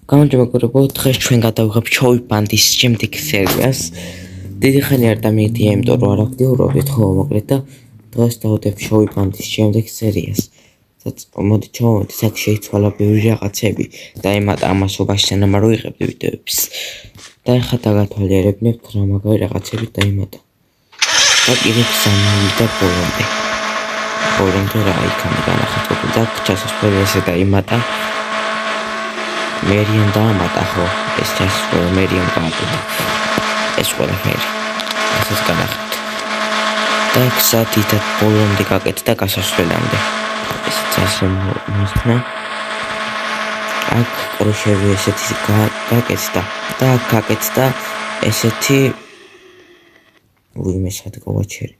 გამარჯობა, დღეს ჩვენ გადავიღებ ჩოვი ბანდის შემდეგ სერიას. დიდი ხანი არ დამიდია, იმიტომ რომ არ აქტიურობდით, ხო, მოკლედ და დღეს დავდებ ჩოვი ბანდის შემდეგ სერიას. მოდი ჩავმოვიდეთ, აქ შეიცვალა ბევრი რაღაცები და იმატა ამასობაში სანამ არ ვიღებდი ვიდეოებს. და ეხლა დაგათვალიერებინებთ რა მაგარი რაღაცები დაიმატა. და კიდევ სამივიდა ბოლომდე რა იქნება განახატო და ჩასასვლელი ესე დაიმატა. მერიამ დაამატა ხო ეს ჩასასვლელი მერიამ გააკეთა ეს ყველაფერი ესეც განახატეთ და გზადით ბოლომდე გაკეთდა გასასვლელამდე ესეც ასე მოსთნა აქ კრუშევი ესეთი გაკეთდა და აქ გაკეთდა ესეთი ვინმე სადგოვაჩერი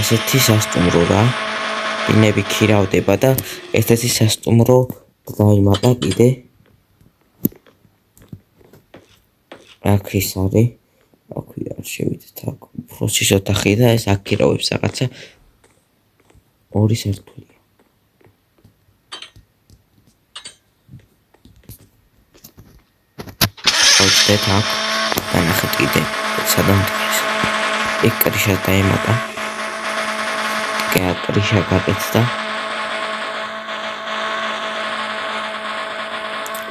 ესეთი სასტუმრო რა ბინები ქირავდება და ესეთი სასტუმრო დაიმატა კიდე აქ ის არის აქ არ შევიდეთ აქ ფროსის ოთახი და ეს აქ ქირავებს რაღაცა ორი სართულია ხოჭეთ აქ განახეთ კიდე სადამ იქ კრიშა დაიმატა კრიშა გაკეთდა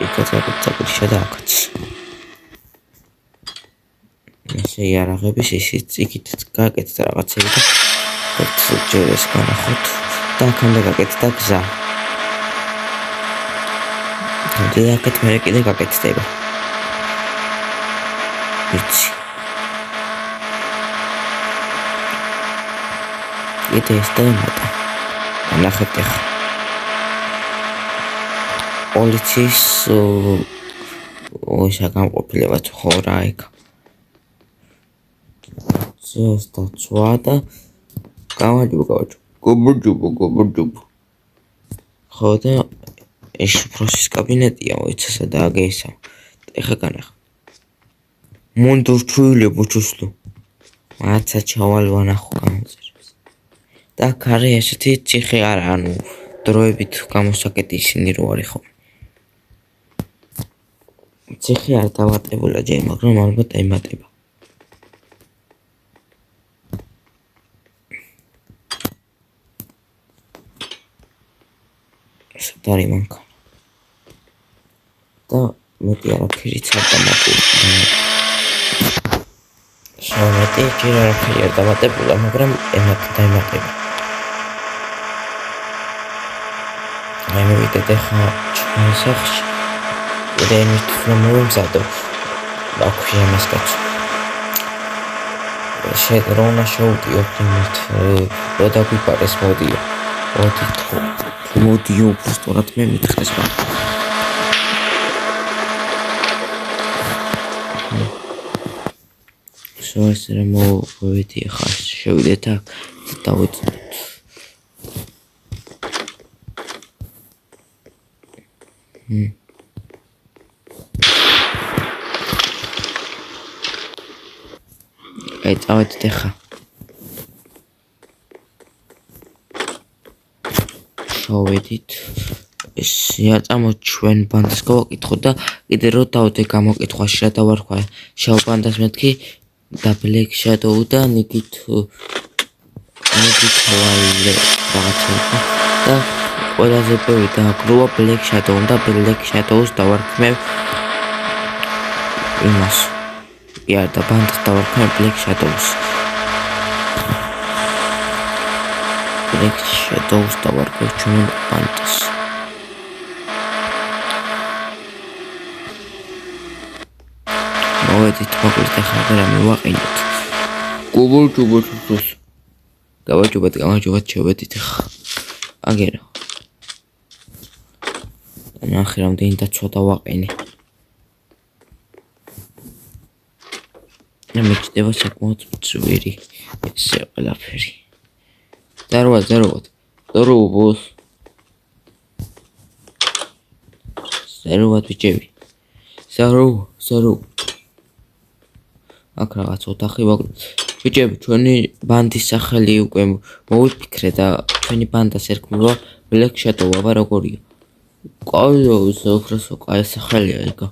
იქაც გაკეთდა კრიშა და აქაც ესე იარაღების ისიც იქით გაკეთდა რაღაცები და ჯერ ეს განახოთ და აქამდე გაკეთდა გზა და აქეთ მე კიდე გაკეთდება იცი კიდე ეს დაიმატა ნახეთ ახლა პოლიციის ისა გამყოფილება ხო რა იქ ეს დაცვა და გამარჯობა ხო და ეს პროცესის კაბინეტია ვიცი სადაა გეისა ეხა განახ მონდურჩუილებო ჩუსლო მაცა ჩავალვა ნახო გამოწერებს და ქარი ესეთი ციხე არა ანუ დროებით გამოსაკეტი ისინი რო არის ხო ციხე არ დამატებულა ჯერ მაგრამ ალბათ დაიმატება სად არის მანქანა და მეტი არაფერიც არ დამატებულა შევამეტი ჯერ არაფერი არ დამატებულა მაგრამ დაიმატება აი მოვიდეთ ახლა ჩვენ სახში და იმით რომ მომზადო აქვია მას კაცო შეძრონა შევდიოთ იმით რომ დაგვიპარეს მოდიო უბრალოდ მე მითხეს ეს რა მოვიდი ახლა შევიდეთ აქ დავიწყოთ აი წავედით ახლა შევედით ეს იაწამოთ ჩვენ ბანდას გავაკითხოთ და კიდე რო დავდე გამოკითხვაში რა დავარქვა შავ ბანდას მეთქი და Black Shadow და ნიგით ვაილე რაღაცა და ყველაზე პირველი დააგროვა Black Shadow და Black Shadows დავარქმევ იმას იარ და ბანდას დავარქმევ Black Shadows დავარქმევ ჩვენ ბანდას მოვედით მოკლედ ახლა რა მივაყენოთ გამარჯობათ შევედით ახლა აგერა ნახე რამდენი დაცვა დავაყენე და მეჭდება საკმაოდ ძვირი ესე ყველაფერი დაროვა ბიჭები ზარო აქ რაღაც ოთახი ბიჭები ჩვენი ბანდის სახელი უკვე მოვიფიქრე და ჩვენი ბანდას ერქმევა Black Shadow აბა როგორია კაი, საუბრასო კაი სახელია იგა.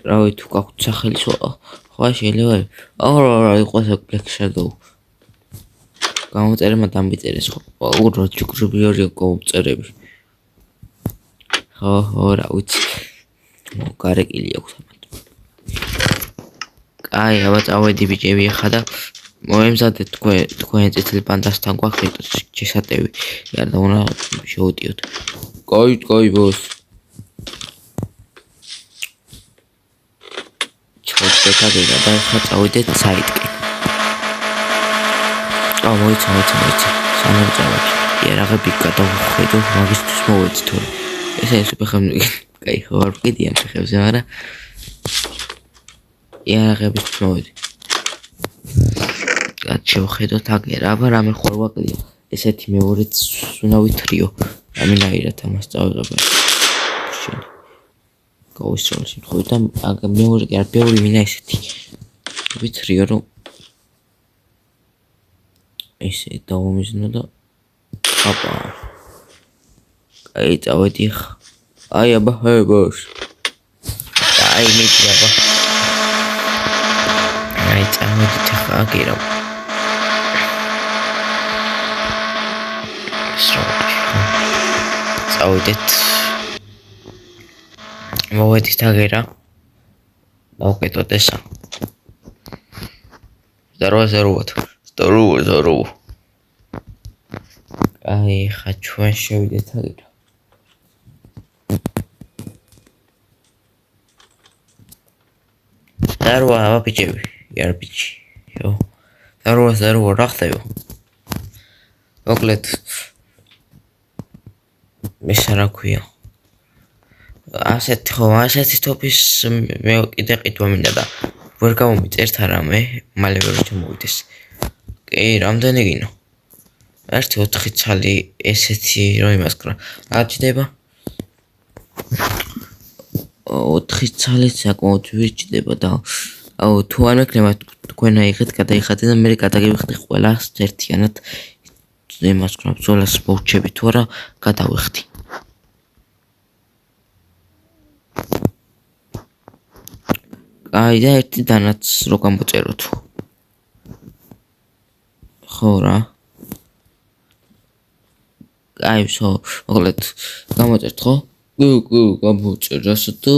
რავი თუ გაქვთ სახელი სხვა შეიძლება არა იყოს Black Shadow. გამოწერება დამბიწერეს ხო უბრალოდ ჯგუფი ორი გავწერები. ხო რა ვიცი. გარეკილი აქვს ამათ. კაი აბა წავედი ბიჭები ახლა და მოემზადეთ თქვენ წითელ პანდასთან გვაქვს შესატევი. და უნდა შევუტიოთ. კაი ბოს. ჩოთეკა და ახლა წავედეთ საიტკენ. მოიცა. სანამ წავედი. იარაღები გადავხედო მაგისთვის მოვეცი თორე. ესე ფეხები კაი ხო არ ვყიდიან ფეხებზე, მაგრამ იარაღების მოვედი. შევხედოთ აგერა, აბა რამე ხوار ვაკლია. ესეთი მეორეც უნდა ვითრიო. რამენაირად ამას წავიღებ. შენ. გავისროლე შემთხვევით და აგ მეორე კი არ ბევრი მინა ესეთი. ვითრიო რომ ესე დავამიზნო და აბა. კაი წავედი ხა. აი აბა ჰებოს. აი მიდი აბა. აი წავედი ხა აგერა. წავედით. მოვედით აგერა. დავკეთოთ ესა. Здорово. Აი ხა ჩვენ შევიდეთ აგერა. Здорово, აბა ბიჭები. იარ ბიჭი. Йо. Здорово, რა ხდება? მოკლედ ეს რა ქვია? ასეთი ტოპის მე კიდე ყიდვა მინდა და ვერ გამომიწერთ არამე, მალე ვერ შემოვიდეს. კი, რამდენი გინო? 1-4 ცალი ესეთი რომ იმასკრა. რა ჭდება? 4 ცალიც საკმაოდ ვიჭდება და თუ არ მექნება თქვენ აიღეთ, გადაიხადეთ და მე გადაგივიხდი ყველას ერთიანად იმასკრა ბრძოლას მოვჩები თუ არა გადავიხდი. აი და ერთი დანაც რო გამოწეროთ. ხო რა. აი მოკლედ გამოწერთ ხო? კი, გამოწერ ასე და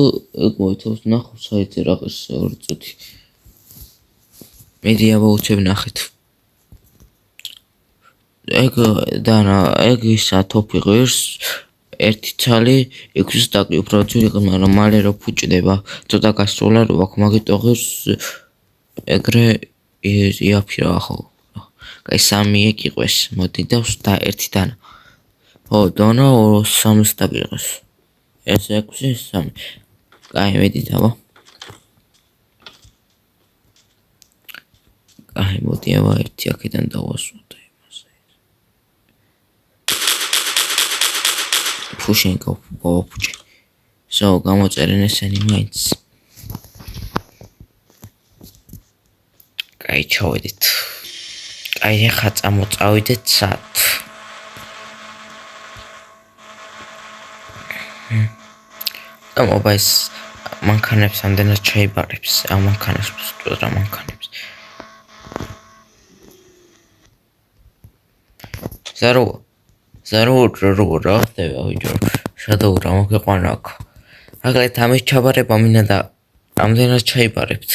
ეგ მოითხოვს ნახო საიტზე რაღაც 2 წუთი. მედი აბა უჩებ ნახეთ. ეგ ისა თოფი ღირს ერთი ცალი 6 სტაკი უფრო ძვირი ყმა, მაგრამ მალე რო ფუჭდება, ცოტა გასწოლა რო აქვს, მაგით ღირს ეგრე იაფირა ხო. კაი 3 ეგ იყვეს, მოდი და 1 დანა. ხო, დანა 3 სტაკი იყოს. ეს 6 3. კაი მედით აბა. კაი მოდი აბა ერთი აქედან დავასვათ. Pushing გავაფუჭე. გამოწერენ ესენი მაინც. კაი ჩავედით. კაი ახლა წამოწავიდეთ სად. მობაილს მანქანებს ამდენად შეიბარებს. ამ მანქანებს რა მანქანებს. Здорово, რა ხდება ვიჯო? შადოუ რა მოგეყვანა აქ. აგრეთ ამის ჩაბარება მინდა და ამდენად ჩაიბარებთ.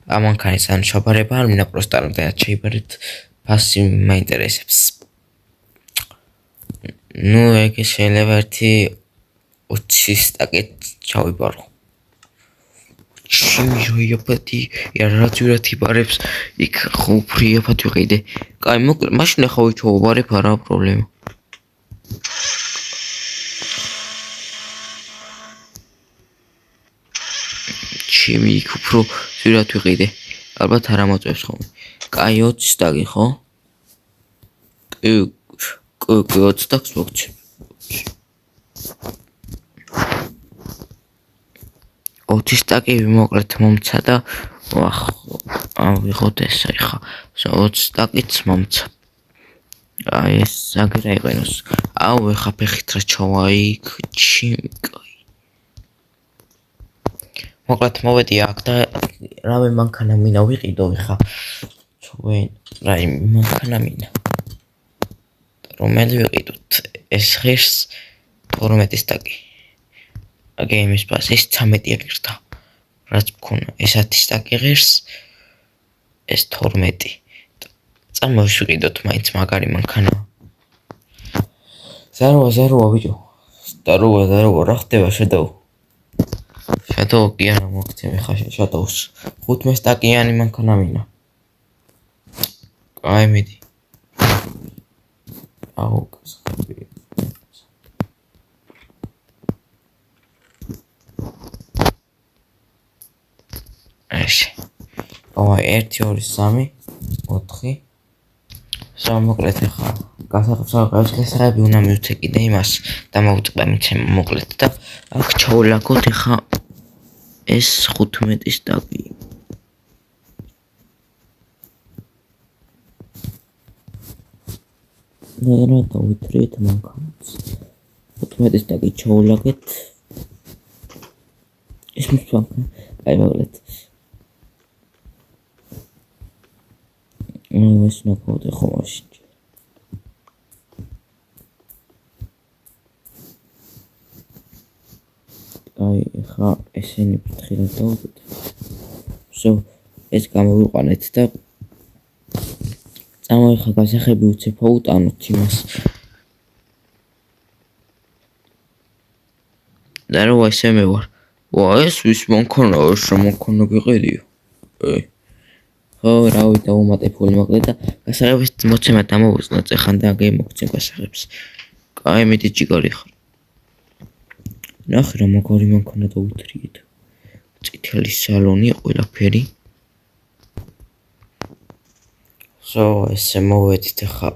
ამ მანქანის ან ჩაბარება არ მინდა პროსტა ამდენად ჩაიბარებთ. ფასი მაინტერესებს. ნუ ეგ შეიძლება ერთი 20 სტაკეთ ჩავიბარო. შიმიოიაფათი იარაძურად იბარებს იქ ხო ფრიაფათ ვიყიდე. კაი მოკლედ მაშინ ახლა ვიჩვობარებ არა პრობლემა. ჩემი იქ უფრო ზურათ ვიყიდე. ალბათ არ ამოწევს ხოლმე. კაი 20 სტაკი ხო? კი 20 სტაკს მოგცე. ოტისტაკი მოკლედ მომცა და ვიღოთ ესა ხა. 20 სტაკიც მომცა. აი ეს აგერა იყენოს. აუ ეხა ფეხით რა ჩავაიქ ჩიმკაი მოკლედ მოვედი აქ და რამე მანქანა მინა ვიყიდო ეხა ჩვენ რაიმე მანქანა მინა რომელი ვიყიდოთ ეს ღირს 12 სტაკი აგე იმის პას ეს 13 ღირსა რაც მქონა ეს 10 სტაკი ღირს ეს 12 წამოვიყიდოთ მაინც მაგარი მანქანა ზაროა ბიჭო ზაროა რა ხდება შედაო კი არა მოგცემ ხა შედაოს 15 სტაკიანი მანქანა მინა აი მიდი აუ გასხები ეში ой 1 2 3 4 მოკლედ ხა გასაღები უნდა მივცე კიდე იმას და მოვუწყდა მიცემ მოკლედ და აქ ჩაოლაგოთ ხა ეს 15 სტაკი ნერა დავიტრეთ მანქანას 15 სტაკი ჩაოლაგეთ ეს მოვანქა აი მოკლედ ეს ნაკოდი ხომაში აი ხა ესენი ფრთხილად დავუდგეთ всё ეს გამოვიყვანეთ და წამოიხა გასახები უცებ აუტანოთ იმას და რა ესე მე ვარ ვა ეს ვის მანქანა ეს მანქანა გიყიდიო ხო რავი დაუმატებული მოკლედ და გასაღების მოცემა დამოვუწნოთ ეხან და აგე მოგცემ გასაღებს კაი მიდი ჯიგარი ხარ ნახე რა მაგარი მანქანა დავუთრიეთ წითელი სალონი ყველაფერი so ესე მოვედით ხა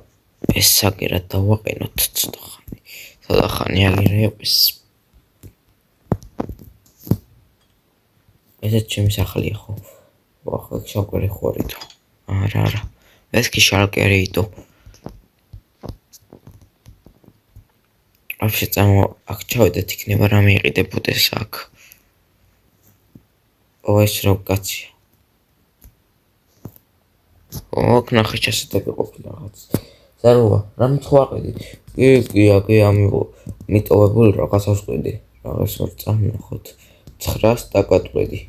ეს საკერად დავაყენოთ ცოტა ხანი აგერე ეს ესეც ჩემი სახლია ხო ვახ შავკერი ხوارითო არა ეს კი შალკერიტო вообще წამო აქ ჩავედეთ იქნება რამე იყიდებოდეს აქ ეს რო კაცია ოქ ნახე ჩასადები ყოფილი რაღაც ზაროა რამე ხვაყიდი კი აგე ამიღო მიტოვებული რაღაცას ყვიდი რაღაც ორ წამნახოთ 900 დაკატყვედი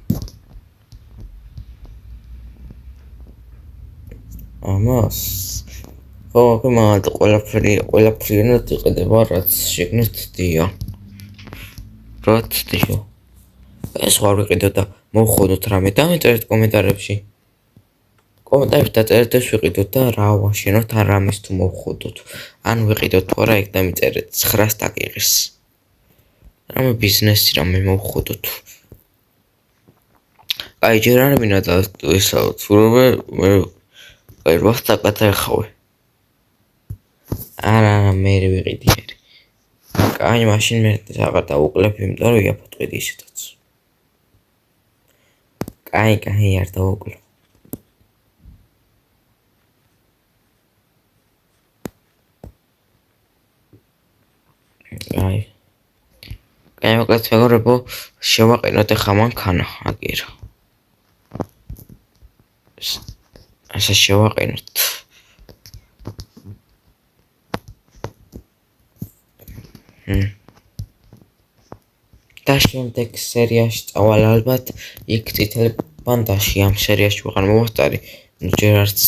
ამას ხო მაგ ყველაფერი ნოთ იყიდება რაც შეგნით დია რაც დიო ეს ვარ ვიყიდო და მოვხოდოთ რამე დამეწერეთ კომენტარებში კომენტარებში დაწერეთ ეს ვიყიდოთ და რა ვაშენოთ ან რამეს თუ მოვხოდოთ ან ვიყიდოთ თუ არა ეგ დამეწერეთ 900 დაკიღეს რამე ბიზნესი რამე მოვხოდოთ აი ჯერ არ მინდა და ესა თურმე მე აი როხტა კატახავე არა მე ვიყიდი კაი მაშინ მე რაღაც დავუკლებ იმიტომ რომ იაფოტყიდი ისედაც კაი არ დავუკლებ კაი მოკლედ მეგობრებო შევაყენოთ ახლა მანქანა აგერა ასე შევაყენოთ და შემდეგ სერიაში წავალ ალბათ იქ წითელ პანდაში ამ სერიაში ვიყარ მომხდარი ჯერ არც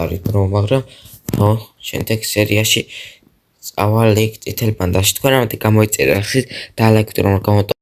არის დრო მაგრამ ხო შემდეგ სერიაში წავალ იქ წითელ პანდაში თქვენ ამათი გამოიწერეთ და ლაიქით რომ